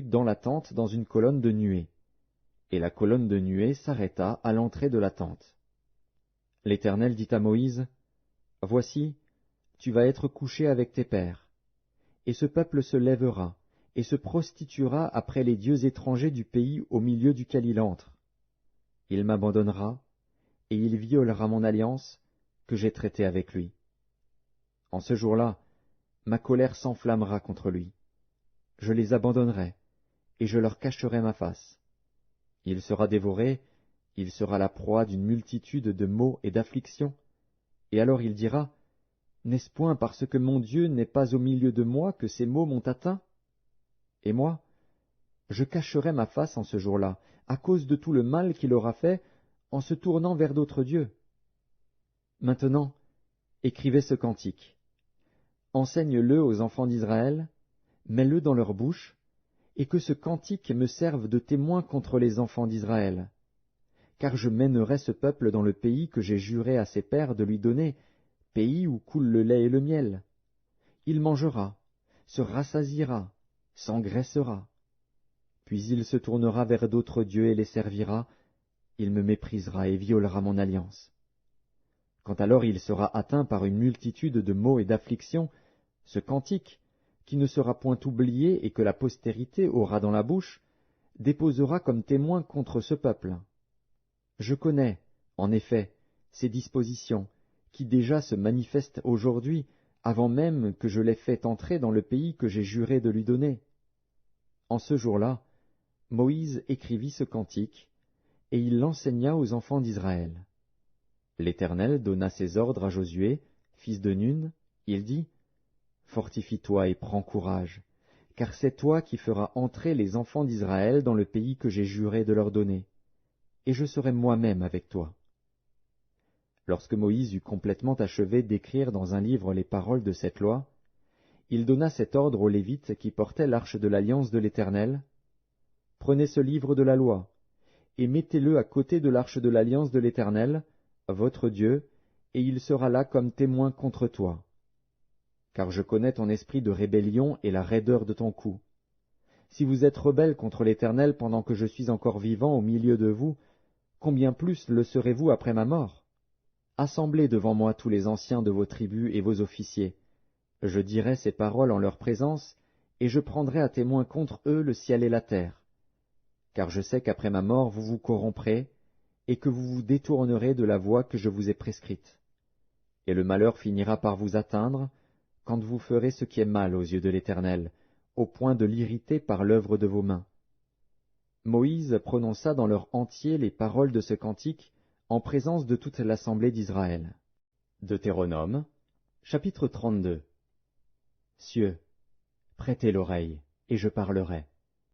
dans la tente dans une colonne de nuée. Et la colonne de nuée s'arrêta à l'entrée de la tente. L'Éternel dit à Moïse, « Voici, tu vas être couché avec tes pères, et ce peuple se lèvera, et se prostituera après les dieux étrangers du pays au milieu duquel il entre. Il m'abandonnera, et il violera mon alliance que j'ai traitée avec lui. En ce jour-là, ma colère s'enflammera contre lui. Je les abandonnerai, et je leur cacherai ma face. Il sera dévoré, il sera la proie d'une multitude de maux et d'afflictions. Et alors il dira, « N'est-ce point parce que mon Dieu n'est pas au milieu de moi que ces maux m'ont atteint? Et moi, je cacherai ma face en ce jour-là, à cause de tout le mal qu'il aura fait en se tournant vers d'autres dieux. » Maintenant, écrivez ce cantique. Enseigne-le aux enfants d'Israël, mets-le dans leur bouche, et que ce cantique me serve de témoin contre les enfants d'Israël. Car je mènerai ce peuple dans le pays que j'ai juré à ses pères de lui donner, pays où coule le lait et le miel. Il mangera, se rassasiera, s'engraissera. Puis il se tournera vers d'autres dieux et les servira, il me méprisera et violera mon alliance. Quand alors il sera atteint par une multitude de maux et d'afflictions, ce cantique, qui ne sera point oublié et que la postérité aura dans la bouche, déposera comme témoin contre ce peuple. Je connais, en effet, ces dispositions, qui déjà se manifestent aujourd'hui, avant même que je l'aie fait entrer dans le pays que j'ai juré de lui donner. En ce jour-là, Moïse écrivit ce cantique, et il l'enseigna aux enfants d'Israël. L'Éternel donna ses ordres à Josué, fils de Nun. Il dit, « Fortifie-toi et prends courage, car c'est toi qui feras entrer les enfants d'Israël dans le pays que j'ai juré de leur donner, et je serai moi-même avec toi. » Lorsque Moïse eut complètement achevé d'écrire dans un livre les paroles de cette loi, il donna cet ordre aux Lévites qui portaient l'arche de l'alliance de l'Éternel. « Prenez ce livre de la loi, et mettez-le à côté de l'arche de l'alliance de l'Éternel, votre Dieu, et il sera là comme témoin contre toi. Car je connais ton esprit de rébellion et la raideur de ton cou. Si vous êtes rebelles contre l'Éternel pendant que je suis encore vivant au milieu de vous, combien plus le serez-vous après ma mort? Assemblez devant moi tous les anciens de vos tribus et vos officiers. Je dirai ces paroles en leur présence, et je prendrai à témoin contre eux le ciel et la terre. Car je sais qu'après ma mort vous vous corromprez, et que vous vous détournerez de la voie que je vous ai prescrite. Et le malheur finira par vous atteindre, quand vous ferez ce qui est mal aux yeux de l'Éternel, au point de l'irriter par l'œuvre de vos mains. » Moïse prononça dans leur entier les paroles de ce cantique, en présence de toute l'assemblée d'Israël. Deutéronome, chapitre 32. Cieux, prêtez l'oreille, et je parlerai.